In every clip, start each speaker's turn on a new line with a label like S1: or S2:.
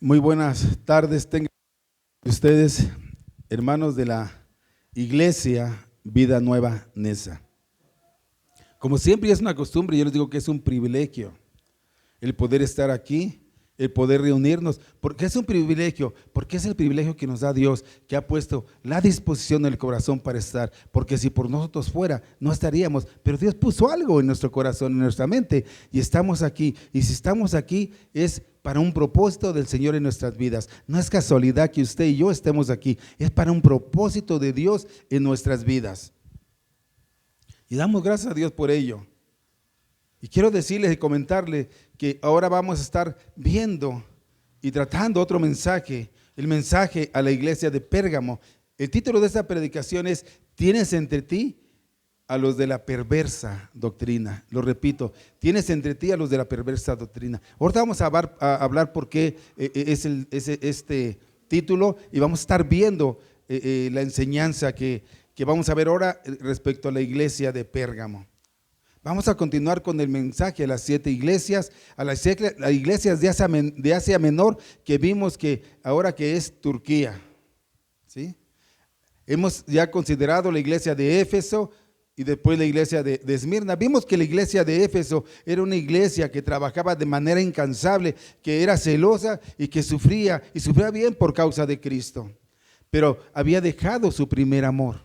S1: Muy buenas tardes tengan ustedes, hermanos de la Iglesia Vida Nueva Neza. Como siempre y es una costumbre, yo les digo que es un privilegio el poder estar aquí, el poder reunirnos. ¿Por qué es un privilegio? Porque es el privilegio que nos da Dios, que ha puesto la disposición en el corazón para estar. Porque si por nosotros fuera, no estaríamos. Pero Dios puso algo en nuestro corazón, en nuestra mente, y estamos aquí. Y si estamos aquí, es para un propósito del Señor en nuestras vidas. No es casualidad que usted y yo estemos aquí, es para un propósito de Dios en nuestras vidas. Y damos gracias a Dios por ello. Y quiero decirles y comentarles que ahora vamos a estar viendo y tratando otro mensaje, el mensaje a la iglesia de Pérgamo. El título de esta predicación es: ¿tienes entre ti a los de la perversa doctrina? Lo repito, tienes entre ti a los de la perversa doctrina. Ahorita vamos a hablar por qué es este título, y vamos a estar viendo la enseñanza que vamos a ver ahora respecto a la iglesia de Pérgamo. Vamos a continuar con el mensaje a las 7 iglesias, a las iglesias de Asia Menor, que vimos que ahora que es Turquía, ¿sí? Hemos ya considerado la iglesia de Éfeso y después la iglesia de Esmirna. Vimos que la iglesia de Éfeso era una iglesia que trabajaba de manera incansable, que era celosa y que sufría bien por causa de Cristo. Pero había dejado su primer amor,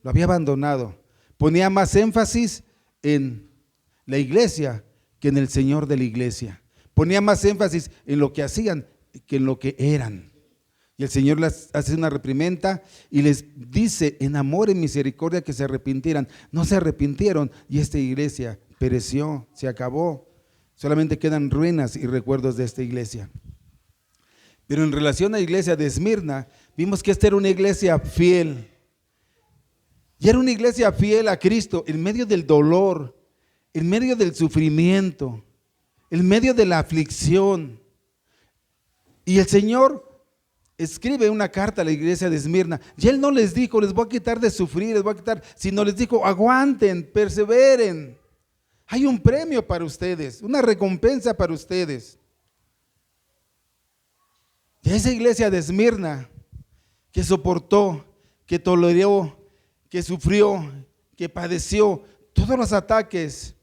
S1: lo había abandonado, ponía más énfasis en la iglesia que en el Señor de la iglesia. Ponía más énfasis en lo que hacían que en lo que eran. Y el Señor les hace una reprimenda y les dice en amor y misericordia que se arrepintieran. No se arrepintieron y esta iglesia pereció, se acabó. Solamente quedan ruinas y recuerdos de esta iglesia. Pero en relación a la iglesia de Esmirna, vimos que esta era una iglesia fiel. Y era una iglesia fiel a Cristo en medio del dolor, en medio del sufrimiento, en medio de la aflicción. Y el Señor escribe una carta a la iglesia de Esmirna. Y Él no les dijo, les voy a quitar de sufrir, les voy a quitar, sino les dijo, aguanten, perseveren. Hay un premio para ustedes, una recompensa para ustedes. Y esa iglesia de Esmirna, que soportó, que toleró, que sufrió, que padeció todos los ataques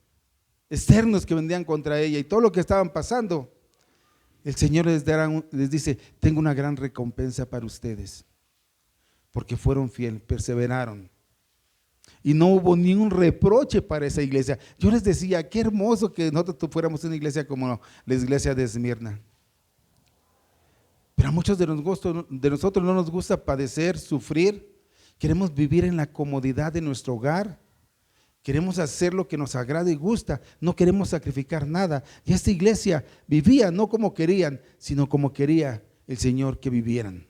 S1: externos que vendían contra ella y todo lo que estaban pasando, el Señor les dice: tengo una gran recompensa para ustedes, porque fueron fieles, perseveraron. Y no hubo ni un reproche para esa iglesia. Yo les decía, qué hermoso que nosotros fuéramos una iglesia como la iglesia de Esmirna. Pero a muchos de nosotros no nos gusta padecer, sufrir. Queremos vivir en la comodidad de nuestro hogar. Queremos hacer lo que nos agrada y gusta. No queremos sacrificar nada. Y esta iglesia vivía no como querían, sino como quería el Señor que vivieran.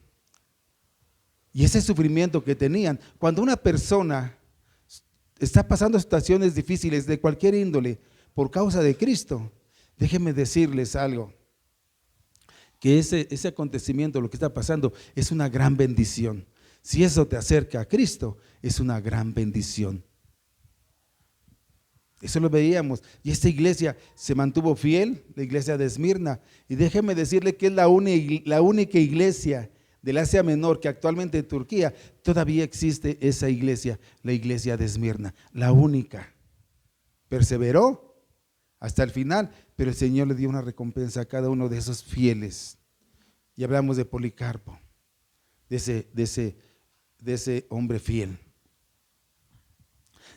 S1: Y ese sufrimiento que tenían, cuando una persona está pasando situaciones difíciles de cualquier índole por causa de Cristo, déjenme decirles algo, que ese acontecimiento, lo que está pasando, es una gran bendición. Si eso te acerca a Cristo, es una gran bendición. Eso lo veíamos. Y esta iglesia se mantuvo fiel, la iglesia de Esmirna. Y déjeme decirle que es la única iglesia del Asia Menor que actualmente en Turquía todavía existe esa iglesia, la iglesia de Esmirna. La única. Perseveró hasta el final, pero el Señor le dio una recompensa a cada uno de esos fieles. Y hablamos de Policarpo, de ese hombre fiel.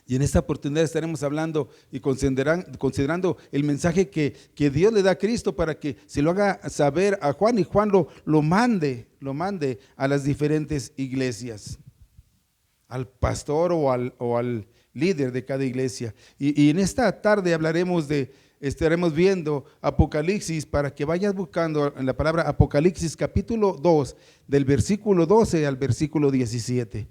S1: Y en esta oportunidad estaremos hablando y considerando el mensaje que Dios le da a Cristo para que se lo haga saber a Juan, y Juan lo mande a las diferentes iglesias, al pastor o al líder de cada iglesia. Y en esta tarde estaremos viendo Apocalipsis, para que vayas buscando en la palabra Apocalipsis capítulo 2, del versículo 12 al versículo 17.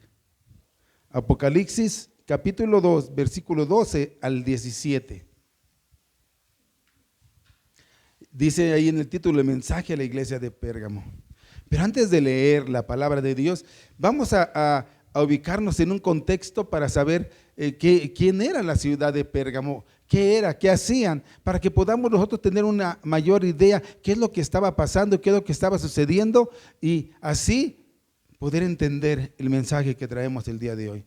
S1: Apocalipsis capítulo 2, versículo 12 al 17. Dice ahí en el título el mensaje a la iglesia de Pérgamo. Pero antes de leer la palabra de Dios, vamos a ubicarnos en un contexto para saber quién era la ciudad de Pérgamo, qué era, qué hacían, para que podamos nosotros tener una mayor idea qué es lo que estaba pasando, qué es lo que estaba sucediendo y así poder entender el mensaje que traemos el día de hoy.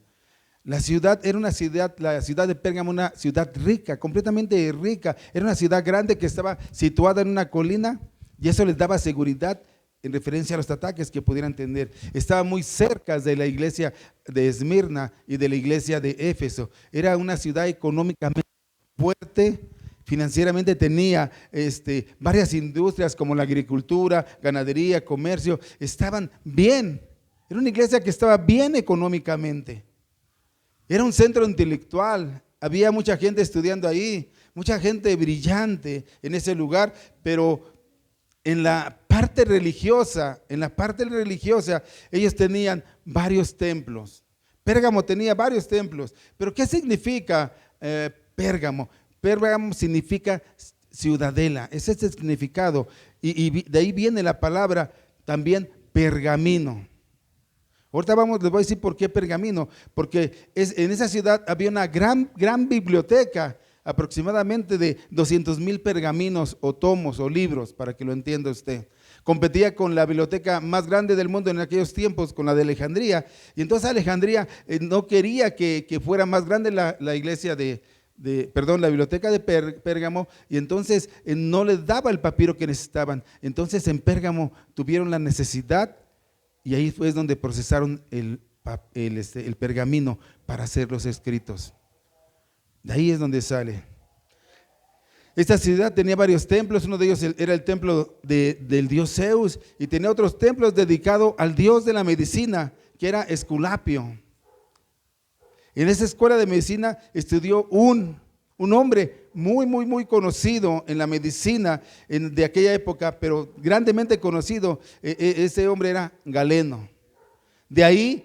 S1: La ciudad era una ciudad, la ciudad de Pérgamo, una ciudad rica, completamente rica. Era una ciudad grande que estaba situada en una colina y eso les daba seguridad en referencia a los ataques que pudieran tener. Estaba muy cerca de la iglesia de Esmirna y de la iglesia de Éfeso. Era una ciudad económicamente fuerte, financieramente tenía varias industrias como la agricultura, ganadería, comercio, estaban bien. Era una iglesia que estaba bien económicamente. Era un centro intelectual, había mucha gente estudiando ahí, mucha gente brillante en ese lugar, pero en la parte religiosa, ellos tenían varios templos. Pérgamo tenía varios templos, pero ¿qué significa Pérgamo? Pérgamo significa ciudadela, ese es el significado, y de ahí viene la palabra también pergamino. Ahorita les voy a decir por qué pergamino, porque en esa ciudad había una gran biblioteca, aproximadamente de 200,000 pergaminos o tomos o libros, para que lo entienda usted. Competía con la biblioteca más grande del mundo en aquellos tiempos, con la de Alejandría, y entonces Alejandría no quería que fuera más grande la iglesia la biblioteca de Pérgamo, y entonces no les daba el papiro que necesitaban. Entonces en Pérgamo tuvieron la necesidad y ahí fue donde procesaron el pergamino para hacer los escritos. De ahí es donde sale. Esta ciudad tenía varios templos, uno de ellos era el templo del dios Zeus y tenía otros templos dedicados al dios de la medicina, que era Esculapio. En esa escuela de medicina estudió un hombre muy conocido en la medicina de aquella época, pero grandemente conocido. Ese hombre era Galeno. De ahí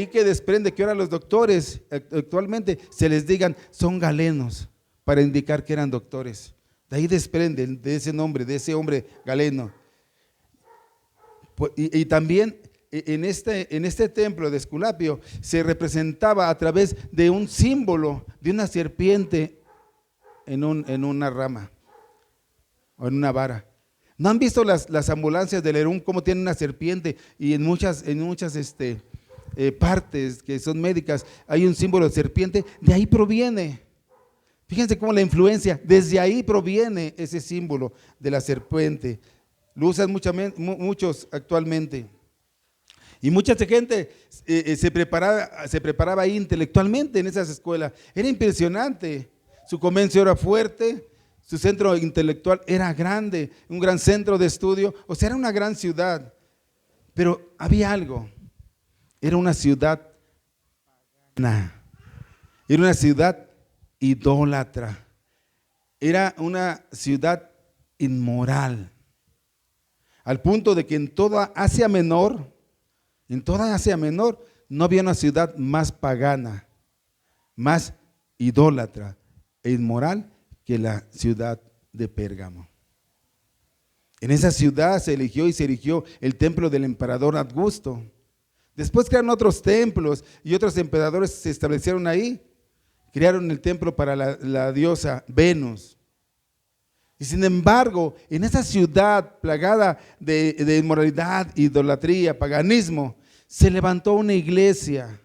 S1: que desprende que ahora los doctores actualmente se les digan son galenos, para indicar que eran doctores. De ahí desprende de ese nombre, de ese hombre Galeno. Y también en este templo de Esculapio se representaba a través de un símbolo de una serpiente en una rama o en una vara. ¿No han visto las ambulancias del Herún cómo tienen una serpiente? Y en muchas partes que son médicas hay un símbolo de serpiente. De ahí proviene. Fíjense cómo la influencia, desde ahí proviene ese símbolo de la serpiente. Lo usan muchos actualmente. Y mucha gente se preparaba ahí intelectualmente en esas escuelas. Era impresionante. Su comercio era fuerte, su centro intelectual era grande, un gran centro de estudio, o sea, era una gran ciudad. Pero había algo, era una ciudad pagana, era una ciudad idólatra, era una ciudad inmoral, al punto de que en toda Asia Menor no había una ciudad más pagana, más idólatra e inmoral que la ciudad de Pérgamo. En esa ciudad se erigió el templo del emperador Augusto. Después crearon otros templos y otros emperadores se establecieron ahí. Crearon el templo para la diosa Venus. Y sin embargo, en esa ciudad plagada de inmoralidad, idolatría, paganismo, se levantó una iglesia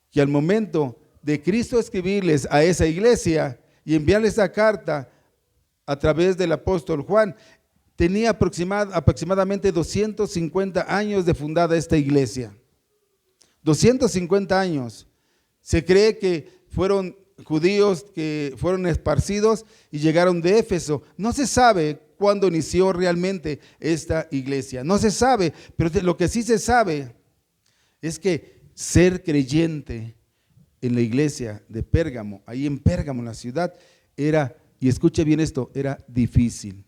S1: que al momento de Cristo escribirles a esa iglesia y enviarles esa carta a través del apóstol Juan, tenía aproximadamente 250 años de fundada esta iglesia. 250 años. Se cree que fueron judíos que fueron esparcidos y llegaron de Éfeso. No se sabe cuándo inició realmente esta iglesia. No se sabe, pero lo que sí se sabe es que ser creyente en la iglesia de Pérgamo, ahí en Pérgamo, en la ciudad, era, y escuche bien esto, era difícil.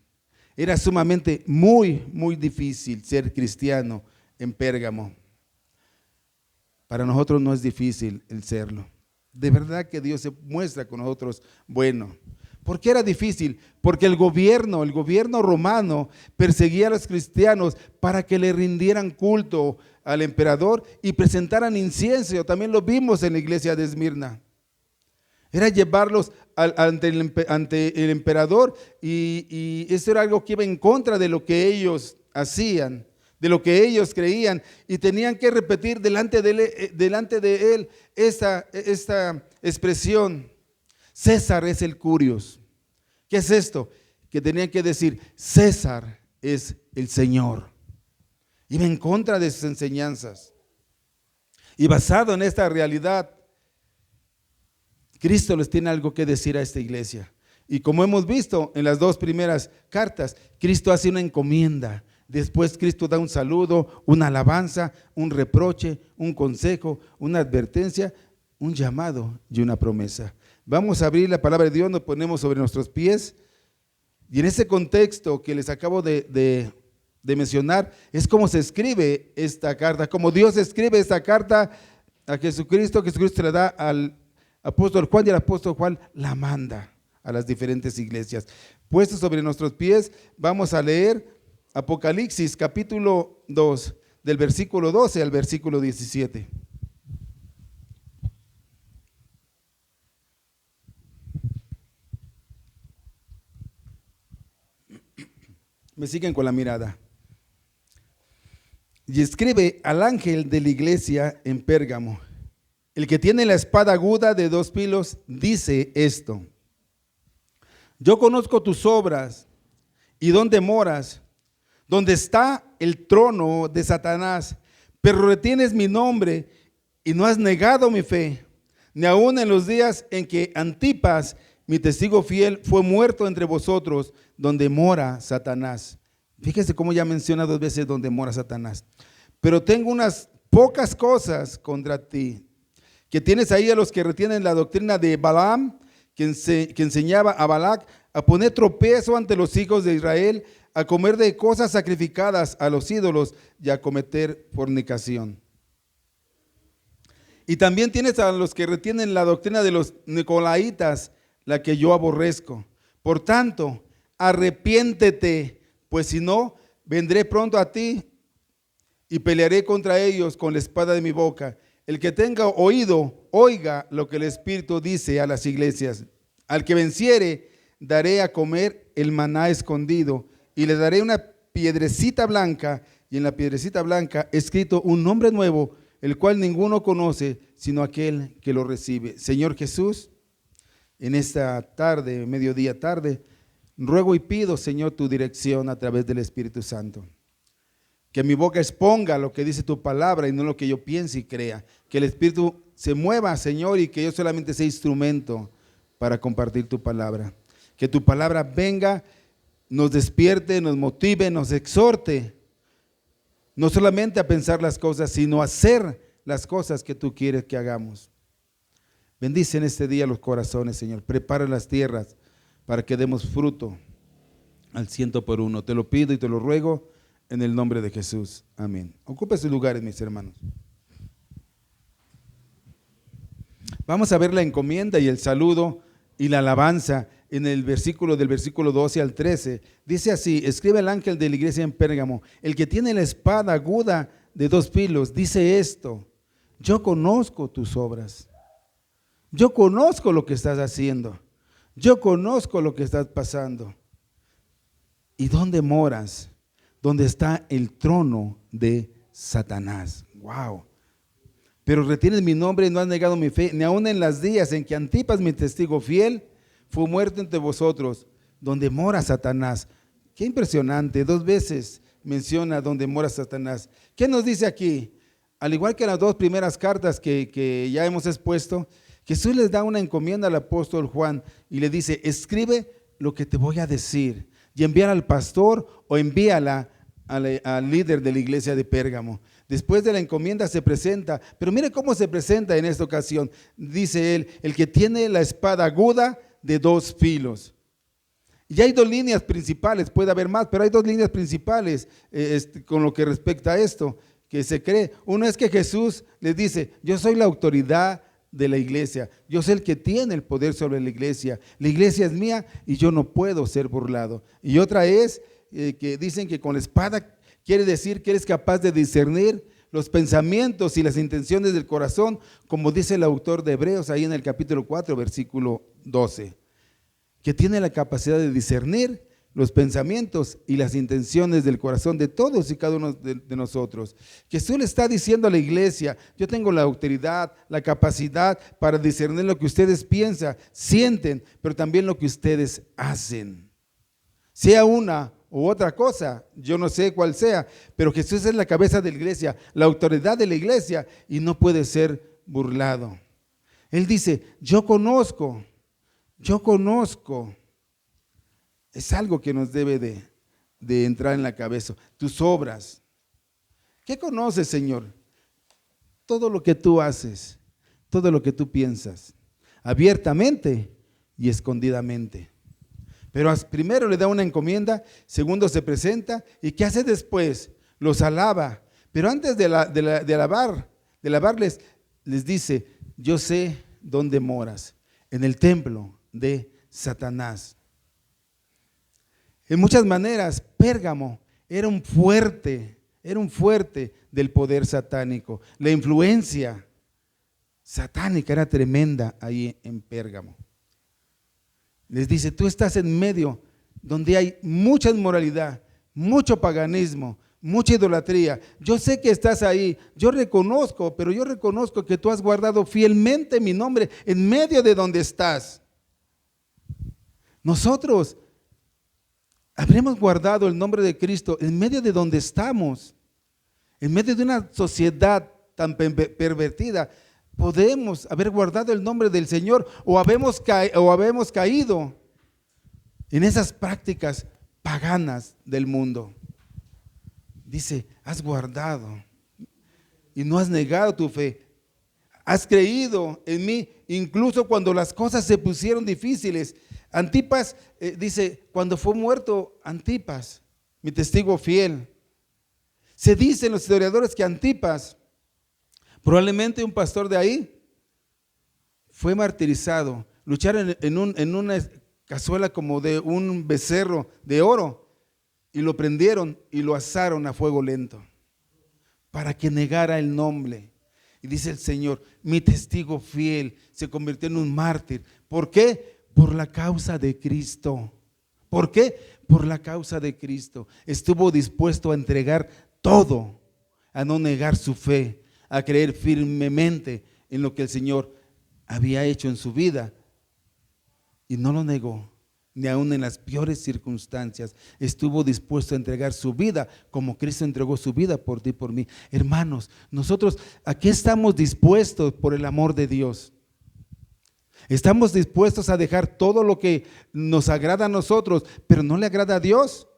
S1: Era sumamente muy difícil ser cristiano en Pérgamo. Para nosotros no es difícil el serlo. De verdad que Dios se muestra con nosotros bueno. ¿Por qué era difícil? Porque el gobierno romano perseguía a los cristianos para que le rindieran culto al emperador y presentaran incienso. También lo vimos en la iglesia de Esmirna. Era llevarlos ante el emperador, y eso era algo que iba en contra de lo que ellos hacían, de lo que ellos creían, y tenían que repetir delante de él esta expresión: César es el Curios. ¿Qué es esto? Que tenían que decir: César es el Señor. Iba en contra de sus enseñanzas. Y basado en esta realidad, Cristo les tiene algo que decir a esta iglesia. Y como hemos visto en las dos primeras cartas, Cristo hace una encomienda. Después Cristo da un saludo, una alabanza, un reproche, un consejo, una advertencia, un llamado y una promesa. Vamos a abrir la palabra de Dios, nos ponemos sobre nuestros pies. Y en ese contexto que les acabo de mencionar, es como se escribe esta carta, como Dios escribe esta carta a Jesucristo. Jesucristo le da al apóstol Juan, y el apóstol Juan la manda a las diferentes iglesias. Puestos sobre nuestros pies, vamos a leer Apocalipsis capítulo 2, del versículo 12 al versículo 17. Me siguen con la mirada. Y escribe al ángel de la iglesia en Pérgamo: el que tiene la espada aguda de 2 filos dice esto: yo conozco tus obras y dónde moras, donde está el trono de Satanás, pero retienes mi nombre y no has negado mi fe, ni aun en los días en que Antipas, mi testigo fiel, fue muerto entre vosotros, donde mora Satanás. Fíjese cómo ya menciona 2 veces donde mora Satanás. Pero tengo unas pocas cosas contra ti, que tienes ahí a los que retienen la doctrina de Balaam, que enseñaba a Balac a poner tropiezo ante los hijos de Israel, a comer de cosas sacrificadas a los ídolos y a cometer fornicación. Y también tienes a los que retienen la doctrina de los nicolaitas, la que yo aborrezco. Por tanto, arrepiéntete, pues si no, vendré pronto a ti y pelearé contra ellos con la espada de mi boca. El que tenga oído, oiga lo que el Espíritu dice a las iglesias. Al que venciere, daré a comer el maná escondido, y le daré una piedrecita blanca, y en la piedrecita blanca escrito un nombre nuevo, el cual ninguno conoce, sino aquel que lo recibe. Señor Jesús, en esta tarde, mediodía tarde, ruego y pido, Señor, tu dirección a través del Espíritu Santo. Que mi boca exponga lo que dice tu palabra y no lo que yo piense y crea. Que el Espíritu se mueva, Señor, y que yo solamente sea instrumento para compartir tu palabra. Que tu palabra venga, nos despierte, nos motive, nos exhorte, no solamente a pensar las cosas, sino a hacer las cosas que tú quieres que hagamos. Bendice en este día los corazones, Señor. Prepara las tierras para que demos fruto al 100%. Te lo pido y te lo ruego en el nombre de Jesús. Amén. Ocupe sus lugares, mis hermanos. Vamos a ver la encomienda y el saludo y la alabanza en el versículo del versículo 12 al 13. Dice así: escribe el ángel de la iglesia en Pérgamo: el que tiene la espada aguda de 2 filos dice esto: yo conozco tus obras, yo conozco lo que estás haciendo, yo conozco lo que estás pasando. ¿Y dónde moras? Donde está el trono de Satanás. Wow. Pero retienes mi nombre y no has negado mi fe, ni aun en los días en que Antipas, mi testigo fiel, fue muerto entre vosotros, donde mora Satanás. Qué impresionante, 2 veces menciona donde mora Satanás. ¿Qué nos dice aquí? Al igual que en las 2 primeras cartas que ya hemos expuesto, Jesús les da una encomienda al apóstol Juan y le dice: escribe lo que te voy a decir, y envíala al pastor o envíala al líder de la iglesia de Pérgamo. Después de la encomienda se presenta, pero mire cómo se presenta en esta ocasión. Dice él: el que tiene la espada aguda de 2 filos. Y hay 2 líneas principales, puede haber más, pero hay 2 líneas principales con lo que respecta a esto, que se cree. Uno es que Jesús les dice: yo soy la autoridad de la iglesia, yo soy el que tiene el poder sobre la iglesia es mía y yo no puedo ser burlado. Y otra es que dicen que con la espada quiere decir que eres capaz de discernir los pensamientos y las intenciones del corazón, como dice el autor de Hebreos ahí en el capítulo 4, versículo 12. que tiene la capacidad de discernir los pensamientos y las intenciones del corazón de todos y cada uno de nosotros. Jesús le está diciendo a la iglesia: yo tengo la autoridad, la capacidad para discernir lo que ustedes piensan, sienten, pero también lo que ustedes hacen. Sea una u otra cosa, yo no sé cuál sea, pero Jesús es la cabeza de la iglesia, la autoridad de la iglesia, y no puede ser burlado. Él dice: yo conozco. Es algo que nos debe de entrar en la cabeza. Tus obras. ¿Qué conoces, Señor? Todo lo que tú haces, todo lo que tú piensas, abiertamente y escondidamente. Pero primero le da una encomienda, segundo se presenta, y ¿qué hace después? Los alaba. Pero antes de alabarles, les dice: yo sé dónde moras, en el templo de Satanás. En muchas maneras, Pérgamo era un fuerte del poder satánico. La influencia satánica era tremenda ahí en Pérgamo. Les dice: tú estás en medio donde hay mucha inmoralidad, mucho paganismo, mucha idolatría. Yo sé que estás ahí, yo reconozco que tú has guardado fielmente mi nombre en medio de donde estás. Nosotros habremos guardado el nombre de Cristo en medio de donde estamos, en medio de una sociedad tan pervertida. Podemos haber guardado el nombre del Señor o habemos caído en esas prácticas paganas del mundo. Dice: has guardado y no has negado tu fe. Has creído en mí incluso cuando las cosas se pusieron difíciles. Antipas dice: cuando fue muerto Antipas, mi testigo fiel. Se dicen los historiadores que Antipas, probablemente un pastor de ahí, fue martirizado. Lucharon en una cazuela como de un becerro de oro y lo prendieron y lo asaron a fuego lento para que negara el nombre. Y dice el Señor: mi testigo fiel se convirtió en un mártir. ¿Por qué? Por la causa de Cristo. ¿Por qué? Por la causa de Cristo. Estuvo dispuesto a entregar todo, a no negar su fe, a creer firmemente en lo que el Señor había hecho en su vida. Y no lo negó, ni aun en las peores circunstancias. Estuvo dispuesto a entregar su vida como Cristo entregó su vida por ti y por mí. Hermanos, nosotros, ¿a qué estamos dispuestos por el amor de Dios? ¿Estamos dispuestos a dejar todo lo que nos agrada a nosotros, pero no le agrada a Dios?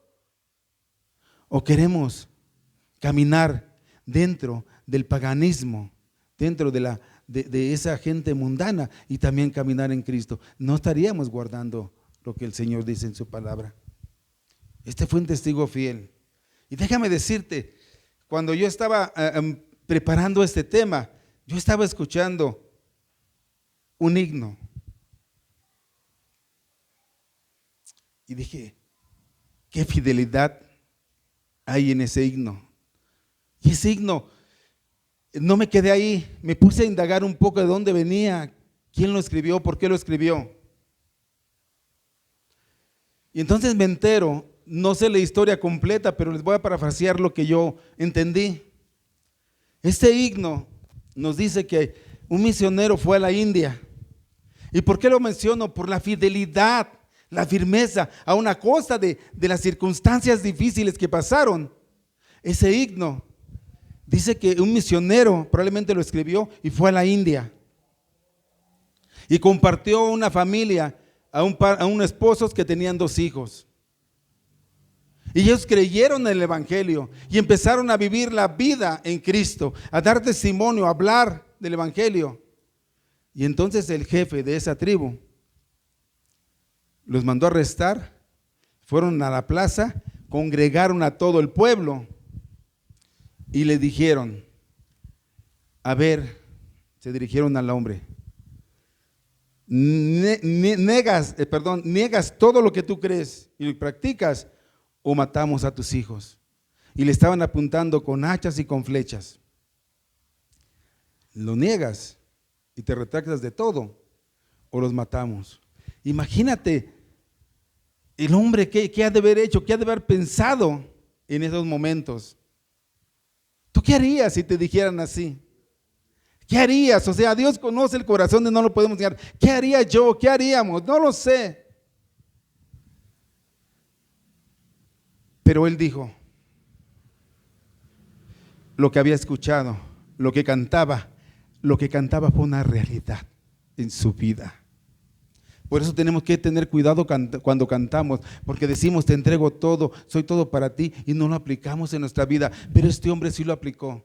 S1: ¿O queremos caminar dentro del paganismo, dentro de esa gente mundana, y también caminar en Cristo? No estaríamos guardando lo que el Señor dice en su palabra. Este fue un testigo fiel. Y déjame decirte, cuando yo estaba preparando este tema, yo estaba escuchando un himno. Y dije: qué fidelidad hay en ese himno. Y ese himno, no me quedé ahí, me puse a indagar un poco de dónde venía, quién lo escribió, por qué lo escribió. Y entonces me entero, no sé la historia completa, pero les voy a parafrasear lo que yo entendí. Este himno nos dice que un misionero fue a la India. ¿Y por qué lo menciono? Por la fidelidad, la firmeza, a una costa de las circunstancias difíciles que pasaron. Ese himno dice que un misionero probablemente lo escribió y fue a la India. Y compartió una familia, a unos esposos que tenían 2 hijos. Y ellos creyeron en el Evangelio y empezaron a vivir la vida en Cristo, a dar testimonio, a hablar del Evangelio. Y entonces el jefe de esa tribu los mandó a arrestar, fueron a la plaza, congregaron a todo el pueblo y le dijeron: a ver, se dirigieron al hombre, niegas todo lo que tú crees y practicas, o matamos a tus hijos. Y le estaban apuntando con hachas y con flechas. Lo niegas y te retractas de todo, o los matamos. Imagínate El hombre, ¿qué ha de haber hecho? ¿Qué ha de haber pensado en esos momentos? ¿Tú qué harías si te dijeran así? ¿Qué harías? O sea, Dios conoce el corazón y no lo podemos negar. ¿Qué haría yo? ¿Qué haríamos? No lo sé. Pero él dijo lo que había escuchado, lo que cantaba fue una realidad en su vida. Por eso tenemos que tener cuidado cuando cantamos, porque decimos te entrego todo, soy todo para ti, y no lo aplicamos en nuestra vida. Pero este hombre sí lo aplicó.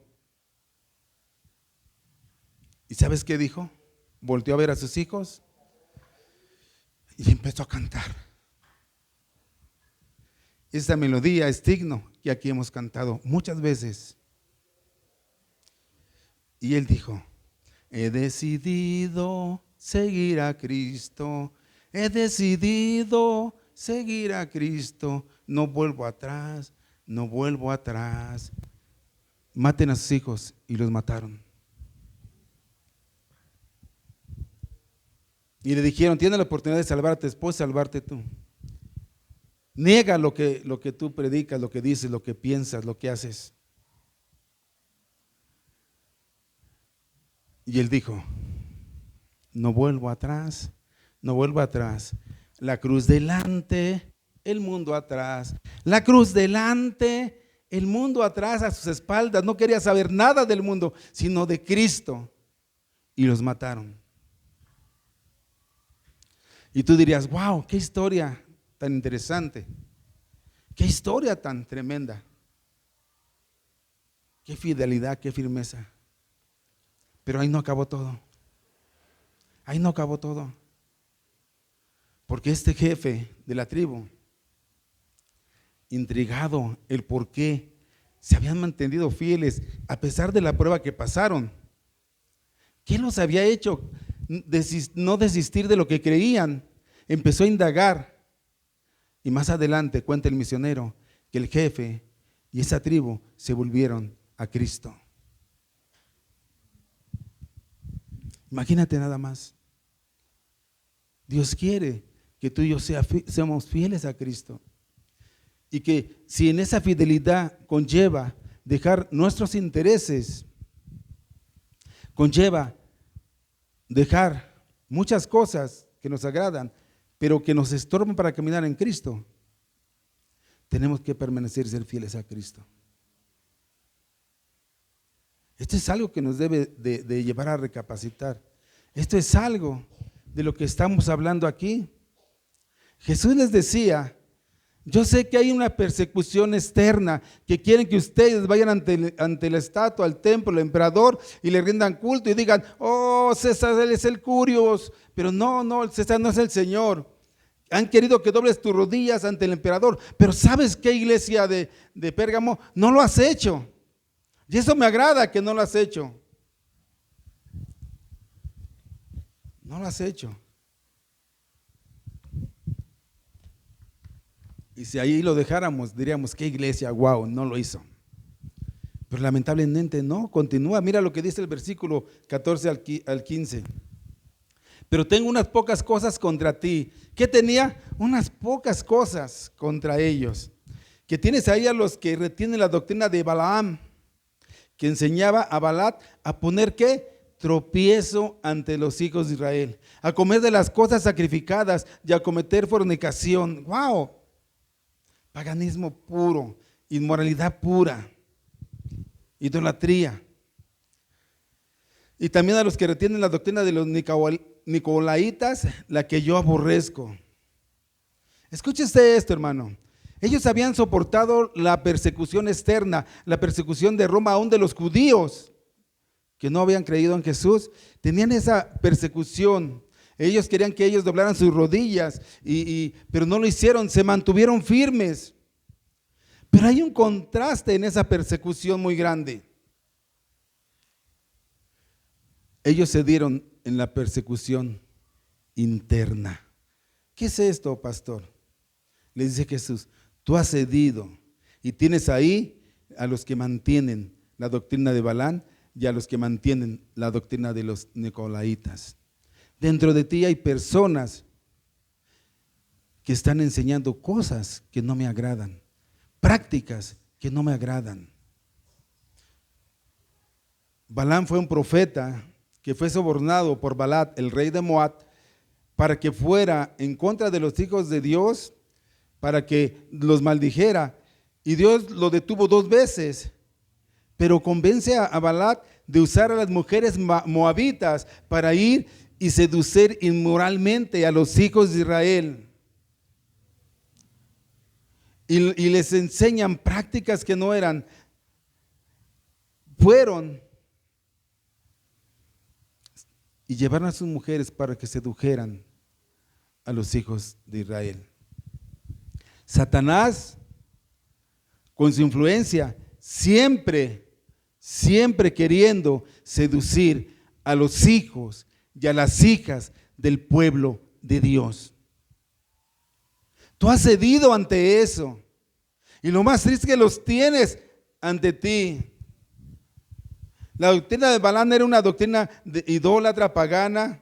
S1: ¿Y sabes qué dijo? Volteó a ver a sus hijos y empezó a cantar. Esta melodía es digno que aquí hemos cantado muchas veces. Y él dijo: he decidido seguir a Cristo, he decidido seguir a Cristo, no vuelvo atrás, no vuelvo atrás. Maten a sus hijos, y los mataron. Y le dijeron: tienes la oportunidad de salvar a tu esposa, salvarte tú. Niega lo que tú predicas, lo que dices, lo que piensas, lo que haces. Y él dijo: no vuelvo atrás, no vuelvo atrás. La cruz delante, el mundo atrás. La cruz delante, el mundo atrás, a sus espaldas. No quería saber nada del mundo, sino de Cristo. Y los mataron. Y tú dirías: wow, qué historia tan interesante. Qué historia tan tremenda. Qué fidelidad, qué firmeza. Pero ahí no acabó todo. Ahí no acabó todo. Porque este jefe de la tribu, intrigado el por qué se habían mantenido fieles a pesar de la prueba que pasaron, ¿qué los había hecho no desistir de lo que creían? Empezó a indagar. Y más adelante cuenta el misionero que el jefe y esa tribu se volvieron a Cristo. Imagínate nada más. Dios quiere que tú y yo seamos fieles a Cristo. Y que si en esa fidelidad conlleva dejar nuestros intereses, conlleva dejar muchas cosas que nos agradan, pero que nos estorban para caminar en Cristo, tenemos que permanecer y ser fieles a Cristo. Esto es algo que nos debe de llevar a recapacitar. Esto es algo de lo que estamos hablando aquí. Jesús les decía: yo sé que hay una persecución externa, que quieren que ustedes vayan ante la estatua, al templo, al emperador, y le rindan culto y digan: oh, César, él es el Curios. Pero no, César no es el Señor. Han querido que dobles tus rodillas ante el emperador. Pero ¿sabes qué, iglesia de Pérgamo? No lo has hecho. Y eso me agrada, que no lo has hecho. No lo has hecho. Y si ahí lo dejáramos, diríamos: qué iglesia, wow, no lo hizo. Pero lamentablemente no, continúa. Mira lo que dice el versículo 14 al 15. Pero tengo unas pocas cosas contra ti. ¿Qué tenía? Unas pocas cosas contra ellos. Que tienes ahí a los que retienen la doctrina de Balaam, que enseñaba a Balac a poner ¿qué? Tropiezo ante los hijos de Israel, a comer de las cosas sacrificadas y a cometer fornicación. ¡Wow! Paganismo puro, inmoralidad pura, idolatría. Y también a los que retienen la doctrina de los nicolaitas, la que yo aborrezco. Escúchese esto, hermano. Ellos habían soportado la persecución externa, la persecución de Roma, aún de los judíos que no habían creído en Jesús. Tenían esa persecución. Ellos querían que ellos doblaran sus rodillas, pero no lo hicieron, se mantuvieron firmes. Pero hay un contraste en esa persecución muy grande. Ellos cedieron en la persecución interna. ¿Qué es esto, pastor? Le dice Jesús: tú has cedido y tienes ahí a los que mantienen la doctrina de Balaam y a los que mantienen la doctrina de los nicolaitas. Dentro de ti hay personas que están enseñando cosas que no me agradan, prácticas que no me agradan. Balaam fue un profeta que fue sobornado por Balac, el rey de Moab, para que fuera en contra de los hijos de Dios, para que los maldijera. Y Dios lo detuvo 2 veces, pero convence a Balac de usar a las mujeres moabitas para ir y seducir inmoralmente a los hijos de Israel. Y les enseñan prácticas que no eran. Fueron y llevaron a sus mujeres para que sedujeran a los hijos de Israel. Satanás, con su influencia, siempre queriendo seducir a los hijos y a las hijas del pueblo de Dios. Tú has cedido ante eso, y lo más triste es que los tienes ante ti. La doctrina de Balaam era una doctrina de idólatra, pagana.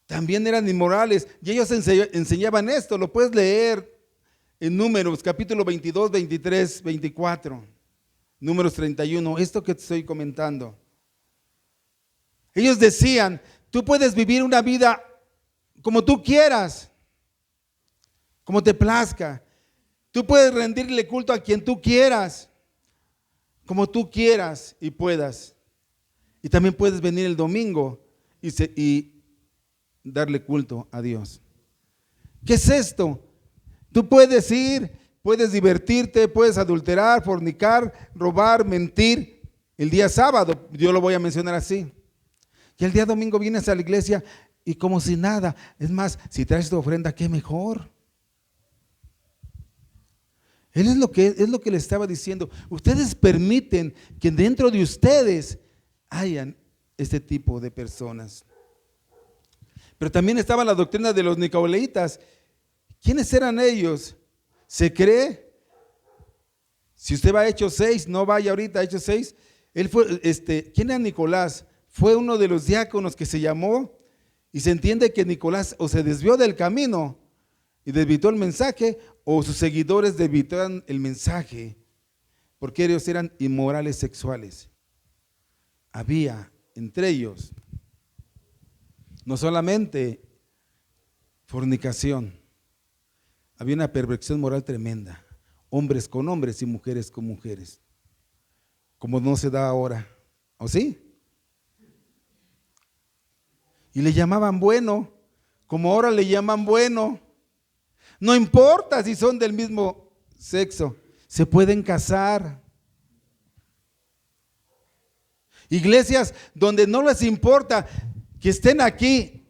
S1: También eran inmorales, y ellos enseñaban esto. Lo puedes leer en Números, capítulo 22, 23, 24, Números 31, esto que te estoy comentando. Ellos decían, tú puedes vivir una vida como tú quieras, como te plazca. Tú puedes rendirle culto a quien tú quieras, como tú quieras y puedas. Y también puedes venir el domingo y darle culto a Dios. ¿Qué es esto? Tú puedes ir, puedes divertirte, puedes adulterar, fornicar, robar, mentir. El día sábado, yo lo voy a mencionar así. Y el día domingo vienes a la iglesia y como si nada. Es más, si traes tu ofrenda, qué mejor. Él es lo que le estaba diciendo. Ustedes permiten que dentro de ustedes hayan este tipo de personas. Pero también estaba la doctrina de los nicolaitas. ¿Quiénes eran ellos? Se cree, si usted va a Hechos 6, no vaya ahorita a Hechos 6. Él fue, ¿quién era Nicolás? Fue uno de los diáconos que se llamó, y se entiende que Nicolás o se desvió del camino y desvirtuó el mensaje, o sus seguidores desvirtuaron el mensaje, porque ellos eran inmorales sexuales. Había entre ellos no solamente fornicación, había una perversión moral tremenda, hombres con hombres y mujeres con mujeres, como no se da ahora, ¿o sí? Y le llamaban bueno, como ahora le llaman bueno. No importa si son del mismo sexo, se pueden casar. Iglesias donde no les importa que estén aquí.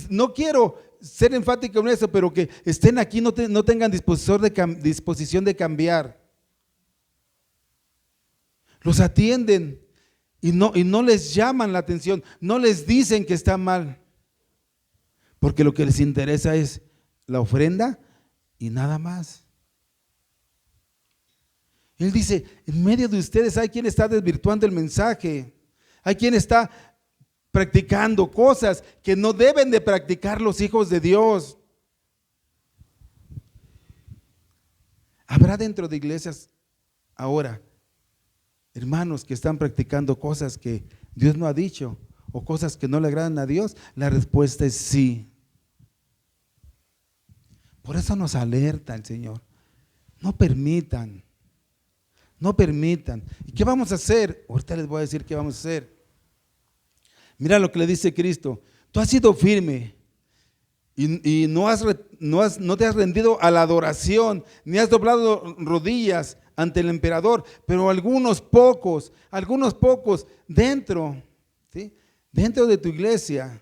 S1: No quiero ser enfático en eso, pero que estén aquí, no tengan disposición de cambiar. Los atienden y no les llaman la atención, no les dicen que está mal, porque lo que les interesa es la ofrenda y nada más. Él dice, en medio de ustedes hay quien está desvirtuando el mensaje, hay quien está practicando cosas que no deben de practicar los hijos de Dios. Habrá dentro de iglesias ahora hermanos que están practicando cosas que Dios no ha dicho o cosas que no le agradan a Dios. La respuesta es sí. Por eso nos alerta el Señor. No permitan. ¿Y qué vamos a hacer? Ahorita les voy a decir qué vamos a hacer. Mira lo que le dice Cristo. Tú has sido firme y no te has rendido a la adoración, ni has doblado rodillas ante el emperador, pero algunos pocos dentro de tu iglesia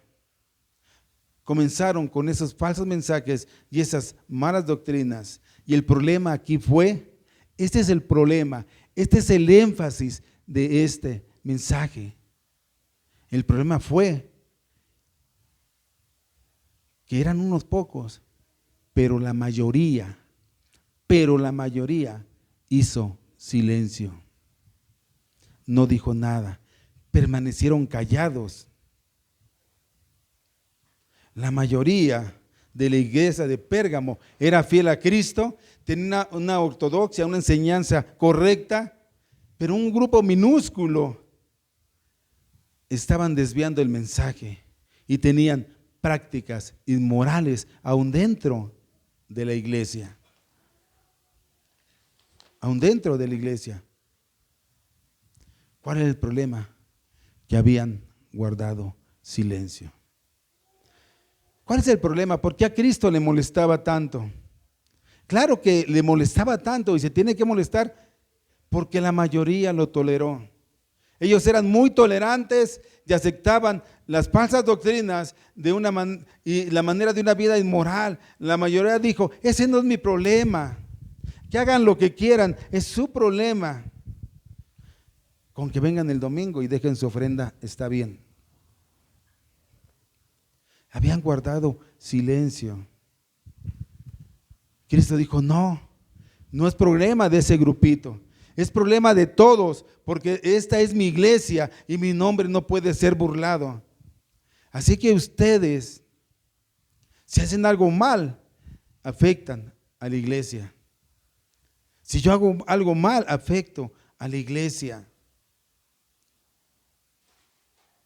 S1: comenzaron con esos falsos mensajes y esas malas doctrinas. Y el problema aquí fue, este es el problema, este es el énfasis de este mensaje. El problema fue que eran unos pocos, pero la mayoría hizo silencio. No dijo nada, permanecieron callados. La mayoría de la iglesia de Pérgamo era fiel a Cristo, tenía una ortodoxia, una enseñanza correcta, pero un grupo minúsculo estaban desviando el mensaje y tenían prácticas inmorales aún dentro de la iglesia. Aún dentro de la iglesia. ¿Cuál es el problema? Que habían guardado silencio. ¿Cuál es el problema? ¿Por qué a Cristo le molestaba tanto? Claro que le molestaba tanto y se tiene que molestar porque la mayoría lo toleró. Ellos eran muy tolerantes y aceptaban las falsas doctrinas y la manera de una vida inmoral. La mayoría dijo, ese no es mi problema. Que hagan lo que quieran, es su problema. Con que vengan el domingo y dejen su ofrenda, está bien. Habían guardado silencio. Cristo dijo, no es problema de ese grupito, es problema de todos, porque esta es mi iglesia y mi nombre no puede ser burlado. Así que ustedes, si hacen algo mal, afectan a la iglesia. Si yo hago algo mal, afecto a la iglesia.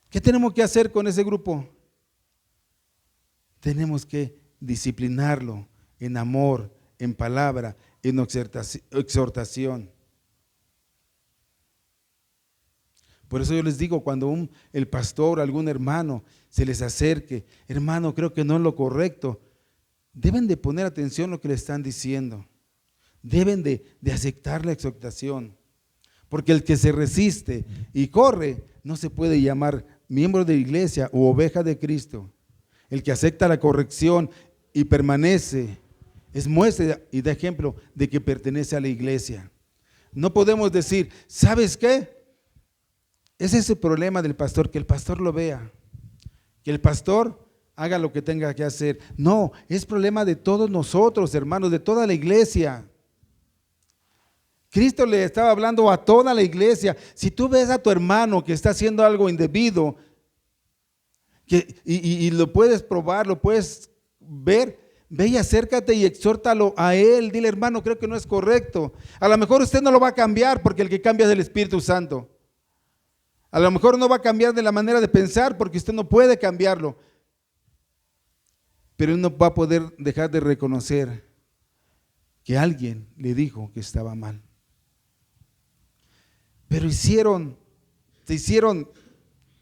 S1: ¿Qué tenemos que hacer con ese grupo? Tenemos que disciplinarlo en amor, en palabra, en exhortación. Por eso yo les digo, cuando el pastor, algún hermano se les acerque, hermano, creo que no es lo correcto, deben de poner atención a lo que le están diciendo. Deben de aceptar la exhortación. Porque el que se resiste y corre no se puede llamar miembro de la iglesia u oveja de Cristo. El que acepta la corrección y permanece es muestra y da ejemplo de que pertenece a la iglesia. No podemos decir, ¿sabes qué? Es ese problema del pastor, que el pastor lo vea, que el pastor haga lo que tenga que hacer. No, es problema de todos nosotros, hermanos, de toda la iglesia. Cristo le estaba hablando a toda la iglesia. Si tú ves a tu hermano que está haciendo algo indebido, y lo puedes probar, lo puedes ver, ve y acércate y exhórtalo a él. Dile, hermano, creo que no es correcto. A lo mejor usted no lo va a cambiar porque el que cambia es el Espíritu Santo. A lo mejor no va a cambiar de la manera de pensar porque usted no puede cambiarlo. Pero él no va a poder dejar de reconocer que alguien le dijo que estaba mal. Pero se hicieron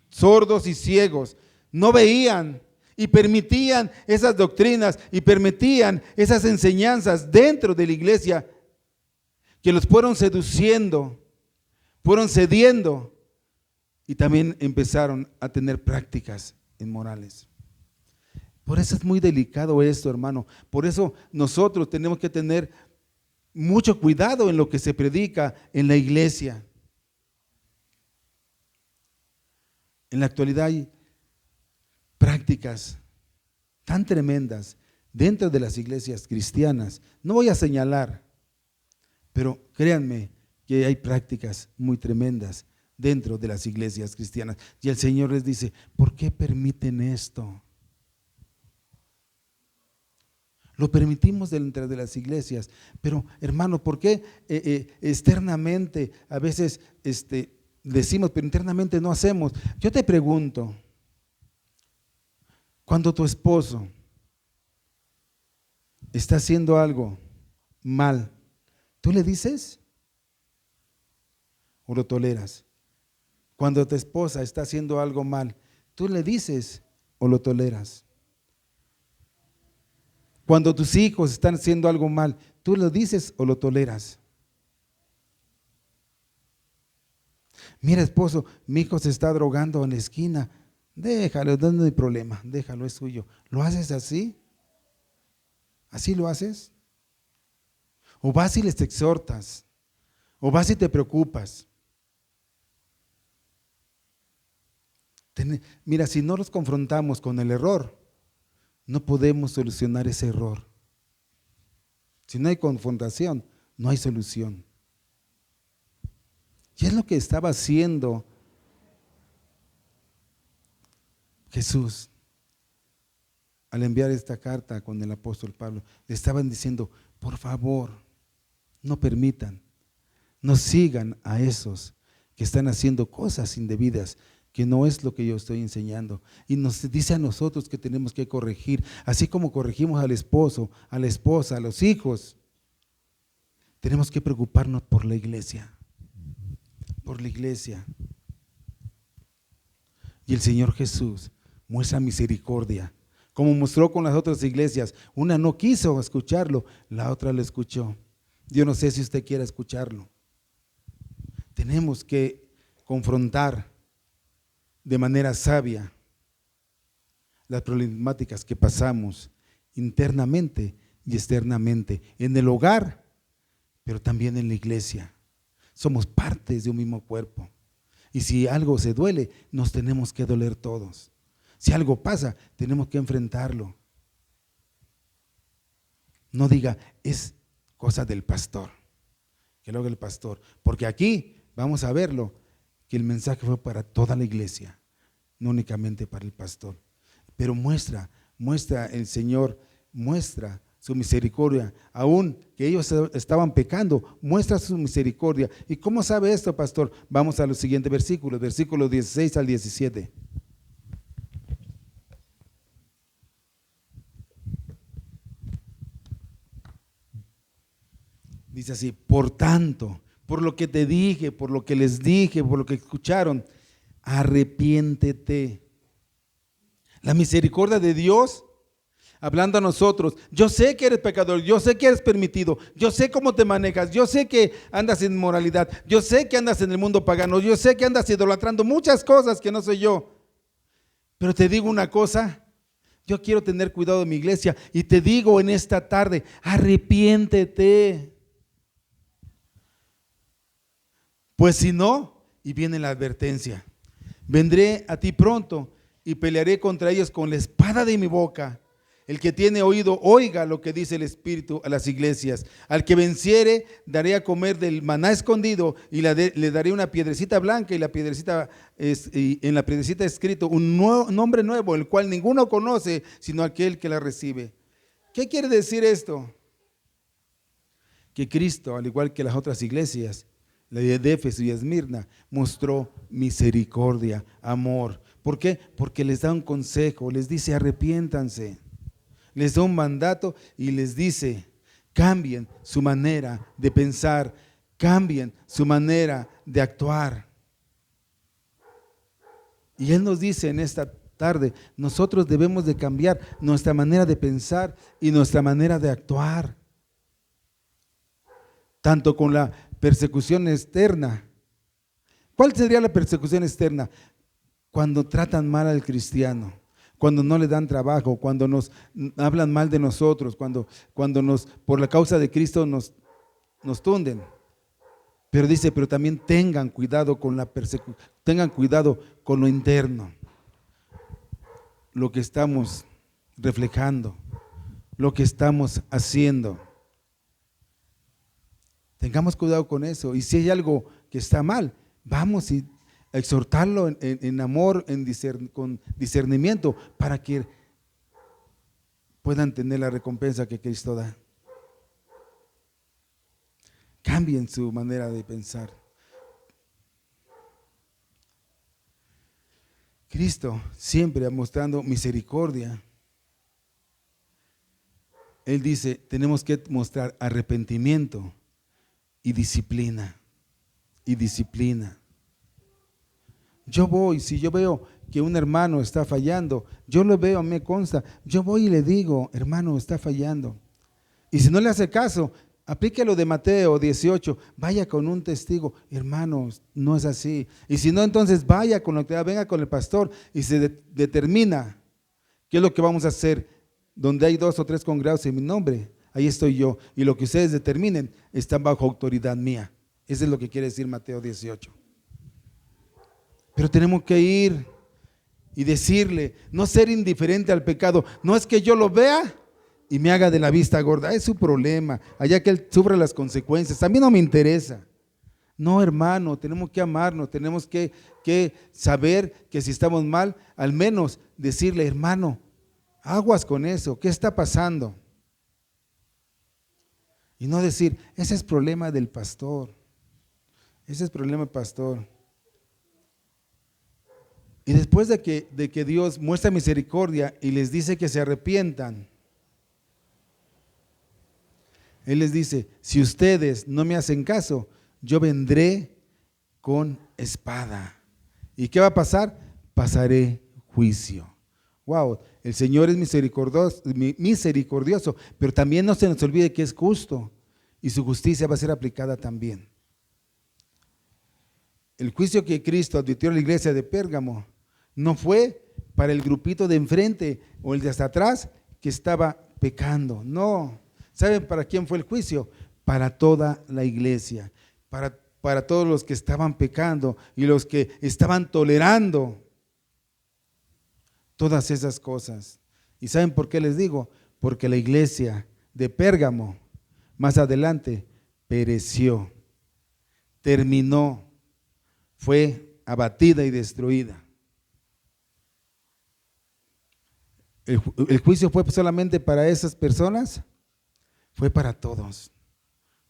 S1: sordos y ciegos. No veían y permitían esas doctrinas y permitían esas enseñanzas dentro de la iglesia que los fueron seduciendo, fueron cediendo y también empezaron a tener prácticas inmorales. Por eso es muy delicado esto, hermano. Por eso nosotros tenemos que tener mucho cuidado en lo que se predica en la iglesia. En la actualidad hay prácticas tan tremendas dentro de las iglesias cristianas. No voy a señalar, pero créanme que hay prácticas muy tremendas dentro de las iglesias cristianas. Y el Señor les dice, ¿por qué permiten esto? Lo permitimos dentro de las iglesias, pero hermano, ¿por qué externamente a veces decimos, pero internamente no hacemos? Yo te pregunto, cuando tu esposo está haciendo algo mal, ¿tú le dices o lo toleras? Cuando tu esposa está haciendo algo mal, ¿tú le dices o lo toleras? Cuando tus hijos están haciendo algo mal, ¿tú lo dices o lo toleras? Mira, esposo, mi hijo se está drogando en la esquina. Déjalo, no hay problema, déjalo, es suyo. ¿Lo haces así? ¿Así lo haces? ¿O vas y les exhortas? ¿O vas y te preocupas? Mira, si no los confrontamos con el error, no podemos solucionar ese error. Si no hay confrontación, no hay solución. Y es lo que estaba haciendo Jesús al enviar esta carta con el apóstol Pablo, le estaban diciendo, por favor, no permitan, no sigan a esos que están haciendo cosas indebidas, que no es lo que yo estoy enseñando. Y nos dice a nosotros que tenemos que corregir, así como corregimos al esposo, a la esposa, a los hijos. Tenemos que preocuparnos por la iglesia, por la iglesia. Y el Señor Jesús muestra misericordia, como mostró con las otras iglesias. Una no quiso escucharlo, la otra lo escuchó. Yo no sé si usted quiere escucharlo. Tenemos que confrontar de manera sabia las problemáticas que pasamos internamente y externamente, en el hogar, pero también en la iglesia. Somos partes de un mismo cuerpo. Y si algo se duele, nos tenemos que doler todos. Si algo pasa, tenemos que enfrentarlo. No diga, es cosa del pastor, que lo haga el pastor. Porque aquí vamos a verlo, que el mensaje fue para toda la iglesia, no únicamente para el pastor. Pero muestra el Señor, muestra su misericordia, aún que ellos estaban pecando, muestra su misericordia. ¿Y cómo sabe esto, pastor? Vamos a los siguientes versículos, versículos 16 al 17. Dice así, por tanto, por lo que te dije, por lo que les dije, por lo que escucharon, arrepiéntete. La misericordia de Dios, hablando a nosotros, yo sé que eres pecador, yo sé que eres permitido, yo sé cómo te manejas, yo sé que andas en inmoralidad, yo sé que andas en el mundo pagano, yo sé que andas idolatrando muchas cosas que no soy yo. Pero te digo una cosa, yo quiero tener cuidado de mi iglesia y te digo en esta tarde, arrepiéntete. Pues si no, y viene la advertencia, vendré a ti pronto y pelearé contra ellos con la espada de mi boca. El que tiene oído, oiga lo que dice el Espíritu a las iglesias. Al que venciere, daré a comer del maná escondido y le daré una piedrecita blanca y en la piedrecita escrito un nombre nuevo, el cual ninguno conoce, sino aquel que la recibe. ¿Qué quiere decir esto? Que Cristo, al igual que las otras iglesias, la de Éfeso y Esmirna, mostró misericordia, amor. ¿Por qué? Porque les da un consejo, les dice arrepiéntanse, les da un mandato y les dice cambien su manera de pensar, cambien su manera de actuar. Y Él nos dice en esta tarde, nosotros debemos de cambiar nuestra manera de pensar y nuestra manera de actuar, tanto con la persecución externa. ¿Cuál sería la persecución externa? Cuando tratan mal al cristiano, cuando no le dan trabajo, cuando nos hablan mal de nosotros, cuando por la causa de Cristo nos tunden. Pero dice, pero también tengan cuidado con la persecución, tengan cuidado con lo interno, lo que estamos reflejando, lo que estamos haciendo. Tengamos cuidado con eso. Y si hay algo que está mal, vamos y exhortarlo en amor, con discernimiento, para que puedan tener la recompensa que Cristo da. Cambien su manera de pensar. Cristo siempre mostrando misericordia. Él dice, tenemos que mostrar arrepentimiento y disciplina. Y disciplina. Yo voy, si yo veo que un hermano está fallando, yo lo veo, me consta, yo voy y le digo, hermano, está fallando. Y si no le hace caso, aplique lo de Mateo 18, vaya con un testigo, hermano, no es así. Y si no, entonces vaya con la autoridad, venga con el pastor y se determina qué es lo que vamos a hacer. Donde hay 2 o 3 congregados en mi nombre, ahí estoy yo. Y lo que ustedes determinen está bajo autoridad mía. Eso es lo que quiere decir Mateo 18. Pero tenemos que ir y decirle, no ser indiferente al pecado. No es que yo lo vea y me haga de la vista gorda, es su problema, allá que él sufra las consecuencias, a mí no me interesa. No, hermano, tenemos que amarnos, tenemos que saber que si estamos mal, al menos decirle, hermano, Aguas con eso, ¿qué está pasando? Y no decir, ese es problema del pastor, ese es problema del pastor. Y después de que Dios muestra misericordia y les dice que se arrepientan, Él les dice, si ustedes no me hacen caso, yo vendré con espada. ¿Y qué va a pasar? Pasaré juicio. Wow, el Señor es misericordioso, pero también no se nos olvide que es justo y su justicia va a ser aplicada también. El juicio que Cristo advirtió a la iglesia de Pérgamo no fue para el grupito de enfrente o el de hasta atrás que estaba pecando, no. ¿Saben para quién fue el juicio? Para toda la iglesia, para todos los que estaban pecando y los que estaban tolerando todas esas cosas. ¿Y saben por qué les digo? Porque la iglesia de Pérgamo más adelante pereció, terminó, fue abatida y destruida. ¿El juicio fue solamente para esas personas? Fue para todos,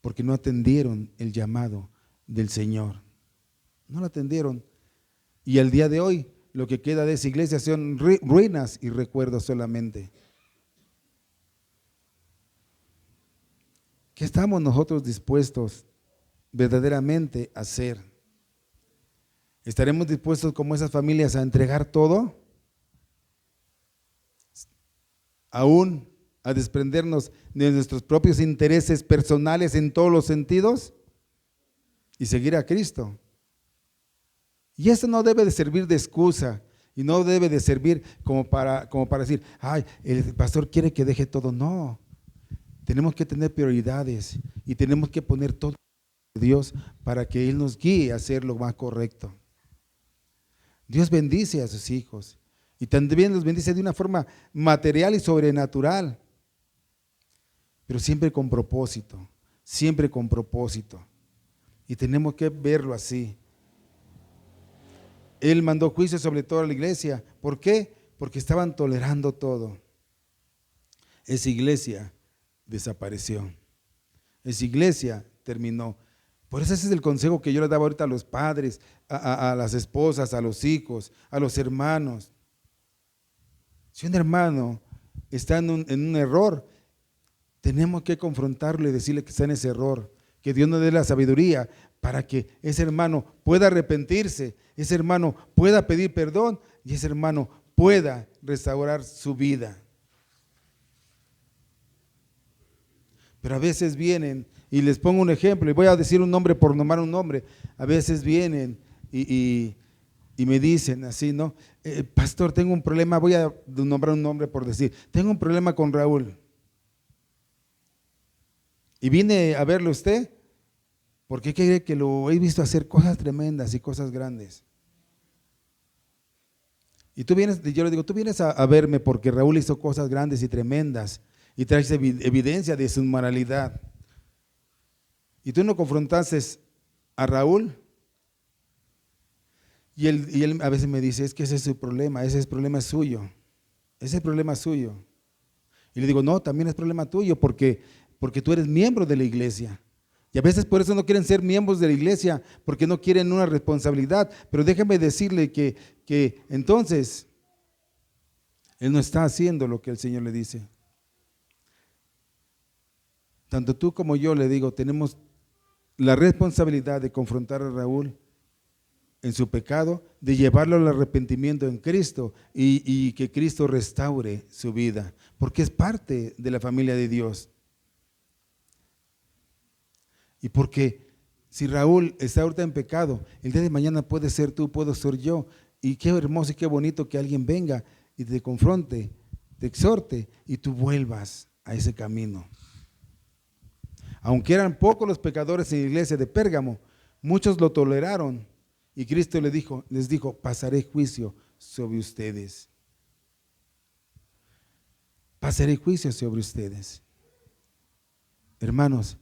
S1: porque no atendieron el llamado del Señor. No lo atendieron. Y el día de hoy, lo que queda de esa iglesia son ruinas y recuerdos solamente. ¿Qué estamos nosotros dispuestos verdaderamente a hacer? ¿Estaremos dispuestos como esas familias a entregar todo? ¿Aún a desprendernos de nuestros propios intereses personales en todos los sentidos y seguir a Cristo? Y eso no debe de servir de excusa y no debe de servir como para decir, ay, el pastor quiere que deje todo. No, tenemos que tener prioridades y tenemos que poner todo en Dios para que Él nos guíe a hacer lo más correcto. Dios bendice a sus hijos y también los bendice de una forma material y sobrenatural, pero siempre con propósito, siempre con propósito. Y tenemos que verlo así. Él mandó juicio sobre toda la iglesia. ¿Por qué? Porque estaban tolerando todo. Esa iglesia desapareció. Esa iglesia terminó. Por eso ese es el consejo que yo le daba ahorita a los padres, a las esposas, a los hijos, a los hermanos. Si un hermano está en un error, tenemos que confrontarlo y decirle que está en ese error, que Dios nos dé la sabiduría para que ese hermano pueda arrepentirse, ese hermano pueda pedir perdón y ese hermano pueda restaurar su vida. Pero a veces vienen, y les pongo un ejemplo, y voy a decir un nombre por nombrar un nombre, a veces vienen y me dicen así, ¿no? Pastor, tengo un problema, voy a nombrar un nombre por decir, tengo un problema con Raúl. Y vine a verlo usted, porque cree que lo he visto hacer cosas tremendas y cosas grandes. Y tú vienes, yo le digo, tú vienes a verme porque Raúl hizo cosas grandes y tremendas y traes evidencia de su inmoralidad. Y tú no confrontaste a Raúl. Y él a veces me dice, es que ese es su problema, ese es el problema suyo. Ese es el problema suyo. Y le digo, no, también es problema tuyo porque tú eres miembro de la iglesia. Y a veces por eso no quieren ser miembros de la iglesia, porque no quieren una responsabilidad. Pero déjame decirle que entonces él no está haciendo lo que el Señor le dice. Tanto tú como yo, le digo, tenemos la responsabilidad de confrontar a Raúl en su pecado, de llevarlo al arrepentimiento en Cristo y que Cristo restaure su vida, porque es parte de la familia de Dios. Y porque si Raúl está ahorita en pecado, el día de mañana puede ser tú, puedo ser yo. Y qué hermoso y qué bonito que alguien venga y te confronte, te exhorte y tú vuelvas a ese camino. Aunque eran pocos los pecadores en la iglesia de Pérgamo, muchos lo toleraron y Cristo les dijo, pasaré juicio sobre ustedes. Pasaré juicio sobre ustedes. Hermanos,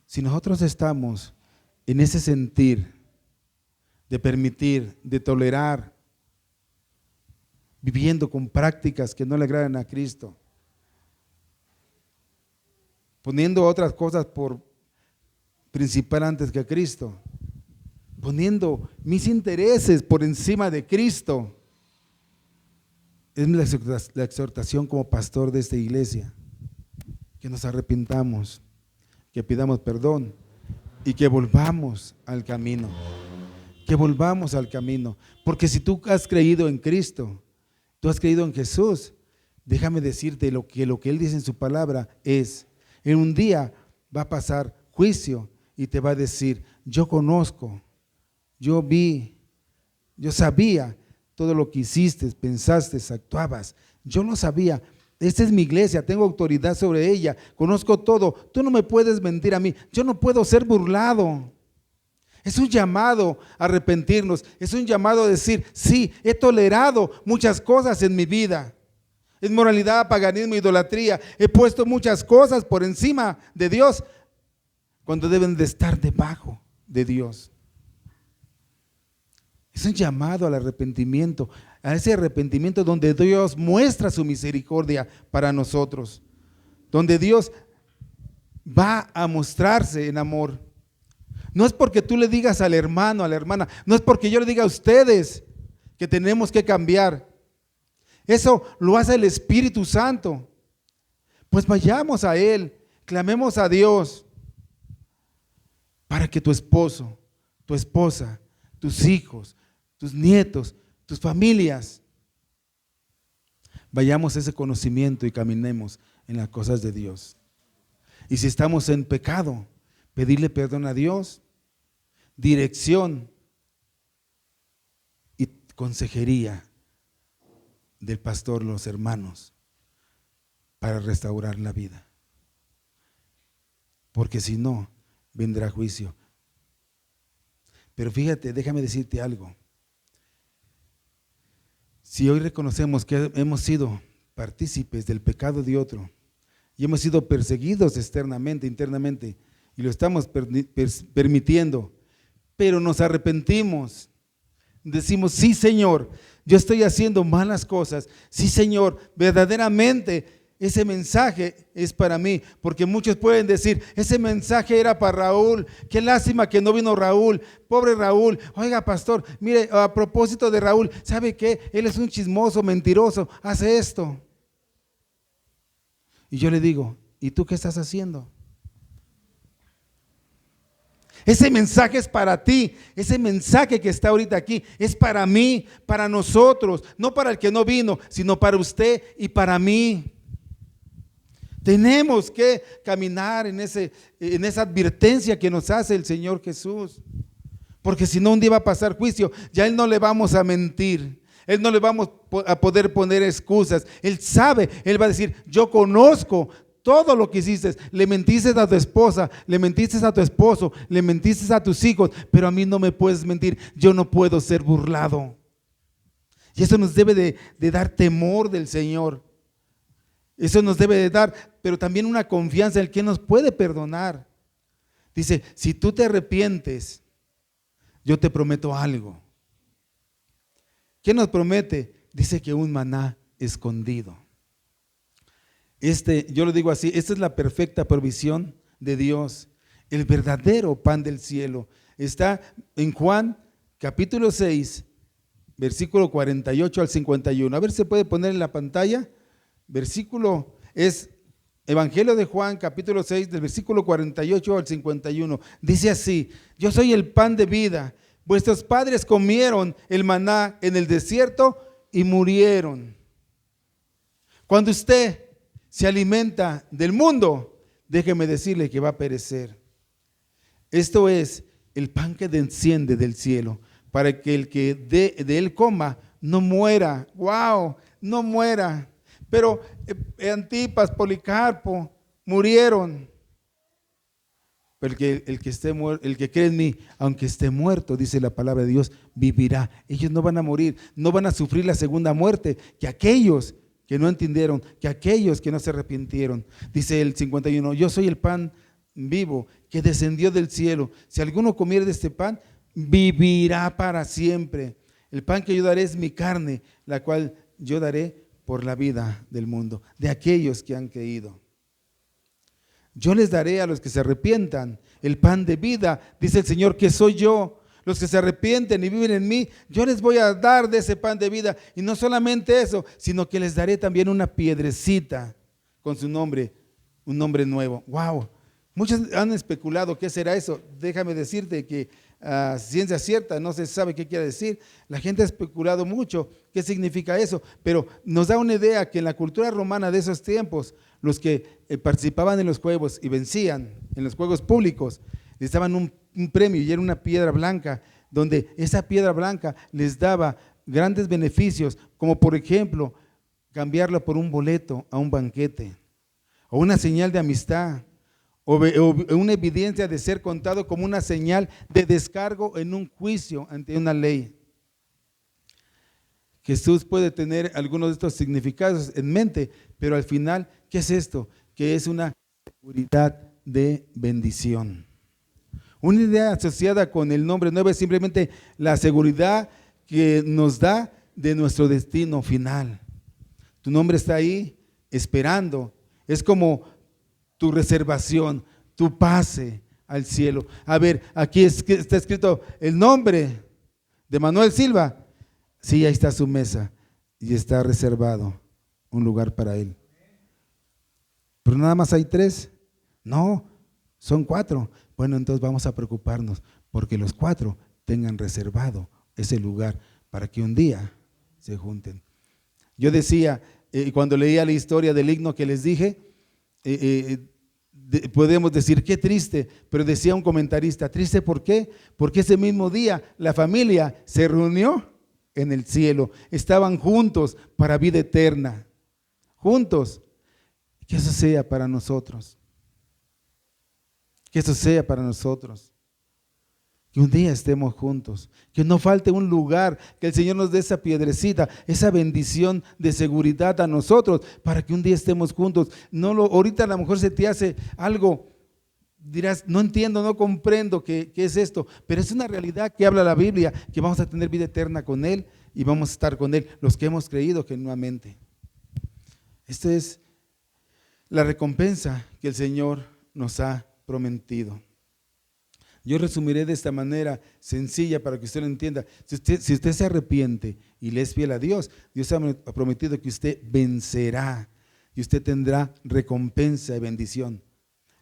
S1: si nosotros estamos en ese sentir de permitir, de tolerar, viviendo con prácticas que no le agradan a Cristo, poniendo otras cosas por principal antes que a Cristo, poniendo mis intereses por encima de Cristo. Es la exhortación como pastor de esta iglesia, que nos arrepintamos, que pidamos perdón y que volvamos al camino, porque si tú has creído en Cristo, tú has creído en Jesús, déjame decirte lo que Él dice en su palabra es, en un día va a pasar juicio y te va a decir, yo conozco, yo vi, yo sabía todo lo que hiciste, pensaste, actuabas, yo lo sabía. Esta es mi iglesia, tengo autoridad sobre ella, conozco todo, tú no me puedes mentir a mí, yo no puedo ser burlado. Es un llamado a arrepentirnos, es un llamado a decir, sí, he tolerado muchas cosas en mi vida, inmoralidad, paganismo, idolatría, he puesto muchas cosas por encima de Dios, cuando deben de estar debajo de Dios. Es un llamado al arrepentimiento, a ese arrepentimiento donde Dios muestra su misericordia para nosotros, donde Dios va a mostrarse en amor. No es porque tú le digas al hermano, a la hermana, no es porque yo le diga a ustedes que tenemos que cambiar. Eso lo hace el Espíritu Santo. Pues vayamos a Él, clamemos a Dios para que tu esposo, tu esposa, tus hijos, tus nietos, tus familias, vayamos a ese conocimiento y caminemos en las cosas de Dios. Y si estamos en pecado, pedirle perdón a Dios, dirección y consejería del pastor, los hermanos, para restaurar la vida. Porque si no, vendrá juicio. Pero fíjate, déjame decirte algo. Si hoy reconocemos que hemos sido partícipes del pecado de otro y hemos sido perseguidos externamente, internamente, y lo estamos permitiendo, pero nos arrepentimos, decimos, sí Señor, yo estoy haciendo malas cosas, sí Señor, verdaderamente ese mensaje es para mí, porque muchos pueden decir, ese mensaje era para Raúl, qué lástima que no vino Raúl, pobre Raúl, oiga pastor, mire, a propósito de Raúl, ¿sabe qué? Él es un chismoso, mentiroso, hace esto. Y yo le digo, ¿y tú qué estás haciendo? Ese mensaje es para ti, ese mensaje que está ahorita aquí es para mí, para nosotros, no para el que no vino, sino para usted y para mí. Tenemos que caminar en esa advertencia que nos hace el Señor Jesús, porque si no un día va a pasar juicio, ya Él no le vamos a mentir, Él no le vamos a poder poner excusas, Él sabe, Él va a decir, yo conozco todo lo que hiciste, le mentiste a tu esposa, le mentiste a tu esposo, le mentiste a tus hijos, pero a mí no me puedes mentir, yo no puedo ser burlado. Y eso nos debe de dar temor del Señor. Eso nos debe de dar, pero también una confianza en el que nos puede perdonar. Dice, si tú te arrepientes, yo te prometo algo. ¿Qué nos promete? Dice que un maná escondido. Yo lo digo así, esta es la perfecta provisión de Dios, el verdadero pan del cielo. Está en Juan capítulo 6, versículo 48 al 51. A ver si se puede poner en la pantalla. Versículo es Evangelio de Juan capítulo 6 del versículo 48 al 51. Dice así, yo soy el pan de vida. Vuestros padres comieron el maná en el desierto y murieron. Cuando usted se alimenta del mundo, déjeme decirle que va a perecer. Esto es el pan que desciende del cielo, para que el que de él coma no muera. ¡Wow! No muera. Pero Antipas, Policarpo murieron. Pero el que cree en mí, aunque esté muerto, dice la palabra de Dios, vivirá. Ellos no van a morir, no van a sufrir la segunda muerte que aquellos que no entendieron, que aquellos que no se arrepintieron. Dice el 51, yo soy el pan vivo que descendió del cielo. Si alguno comiere de este pan, vivirá para siempre. El pan que yo daré es mi carne, la cual yo daré por la vida del mundo, de aquellos que han creído. Yo les daré a los que se arrepientan el pan de vida, dice el Señor, que soy yo. Los que se arrepienten y viven en mí, yo les voy a dar de ese pan de vida. Y no solamente eso, sino que les daré también una piedrecita con su nombre, un nombre nuevo. ¡Wow! Muchos han especulado qué será eso. Déjame decirte que ciencia cierta, no se sabe qué quiere decir. La gente ha especulado mucho qué significa eso, pero nos da una idea que en la cultura romana de esos tiempos, los que participaban en los juegos y vencían en los juegos públicos, les daban un premio y era una piedra blanca, donde esa piedra blanca les daba grandes beneficios, como por ejemplo, cambiarla por un boleto a un banquete, o una señal de amistad, o una evidencia de ser contado como una señal de descargo en un juicio ante una ley. Jesús puede tener algunos de estos significados en mente, pero al final, ¿qué es esto? Que es una seguridad de bendición. Una idea asociada con el nombre nuevo es simplemente la seguridad que nos da de nuestro destino final. Tu nombre está ahí esperando. Es como tu reservación, tu pase al cielo. A ver, aquí está escrito el nombre de Manuel Silva. Sí, ahí está su mesa y está reservado un lugar para él. Pero nada más hay 3. No, son 4. Bueno, entonces vamos a preocuparnos porque los 4 tengan reservado ese lugar para que un día se junten. Yo decía, cuando leía la historia del himno que les dije, podemos decir qué triste, pero decía un comentarista, ¿triste por qué? Porque ese mismo día la familia se reunió en el cielo, estaban juntos para vida eterna, juntos. Que eso sea para nosotros, que eso sea para nosotros, que un día estemos juntos, que no falte un lugar, que el Señor nos dé esa piedrecita, esa bendición de seguridad a nosotros, para que un día estemos juntos. Ahorita a lo mejor se te hace algo, dirás, no entiendo, no comprendo qué es esto, pero es una realidad que habla la Biblia, que vamos a tener vida eterna con Él y vamos a estar con Él, los que hemos creído genuinamente. Esta es la recompensa que el Señor nos ha prometido. Yo resumiré de esta manera sencilla para que usted lo entienda. Si usted se arrepiente y le es fiel a Dios, Dios ha prometido que usted vencerá y usted tendrá recompensa y bendición.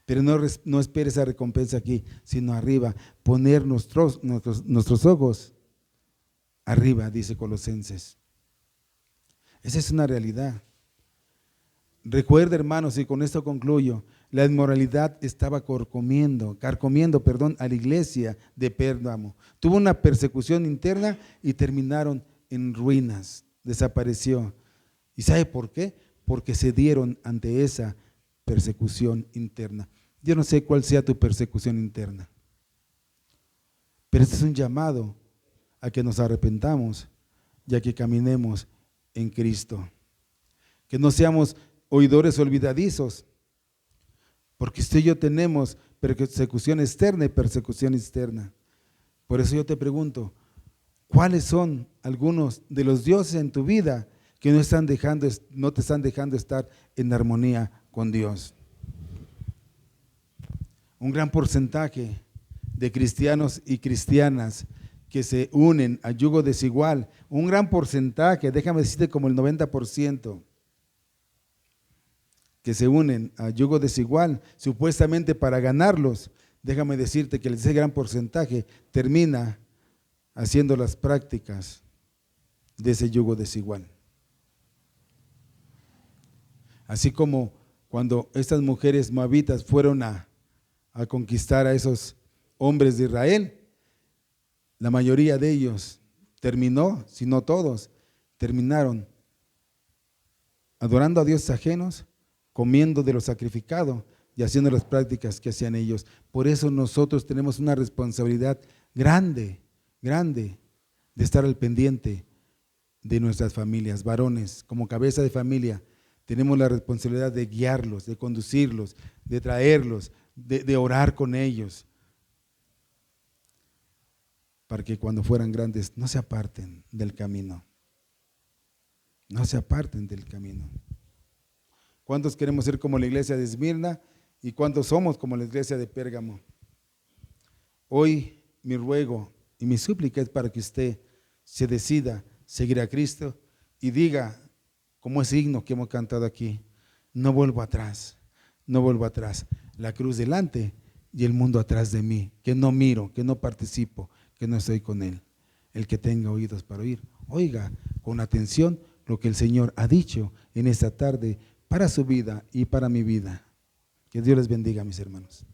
S1: Pero no espere esa recompensa aquí, sino arriba. Poner nuestros ojos arriba, dice Colosenses. Esa es una realidad. Recuerda, hermanos, y con esto concluyo, la inmoralidad estaba carcomiendo a la iglesia de Pérgamo. Tuvo una persecución interna y terminaron en ruinas, desapareció. ¿Y sabe por qué? Porque cedieron ante esa persecución interna. Yo no sé cuál sea tu persecución interna, pero este es un llamado a que nos arrepentamos y a que caminemos en Cristo. Que no seamos oidores olvidadizos, porque usted y yo tenemos persecución externa y persecución externa. Por eso yo te pregunto, ¿cuáles son algunos de los dioses en tu vida que no te están dejando estar en armonía con Dios? Un gran porcentaje de cristianos y cristianas que se unen a yugo desigual, un gran porcentaje, déjame decirte como el 90%, que se unen a yugo desigual, supuestamente para ganarlos, déjame decirte que ese gran porcentaje termina haciendo las prácticas de ese yugo desigual. Así como cuando estas mujeres moabitas fueron a conquistar a esos hombres de Israel, la mayoría de ellos terminó, si no todos, terminaron adorando a dioses ajenos, comiendo de lo sacrificado y haciendo las prácticas que hacían ellos. Por eso nosotros tenemos una responsabilidad grande, grande, de estar al pendiente de nuestras familias, varones, como cabeza de familia. Tenemos la responsabilidad de guiarlos, de conducirlos, de traerlos, de orar con ellos, para que cuando fueran grandes no se aparten del camino. No se aparten del camino. ¿Cuántos queremos ser como la iglesia de Esmirna y cuántos somos como la iglesia de Pérgamo? Hoy mi ruego y mi súplica es para que usted se decida seguir a Cristo y diga, como es himno que hemos cantado aquí, no vuelvo atrás, no vuelvo atrás. La cruz delante y el mundo atrás de mí, que no miro, que no participo, que no estoy con Él. El que tenga oídos para oír, oiga con atención lo que el Señor ha dicho en esta tarde para su vida y para mi vida. Que Dios les bendiga, mis hermanos.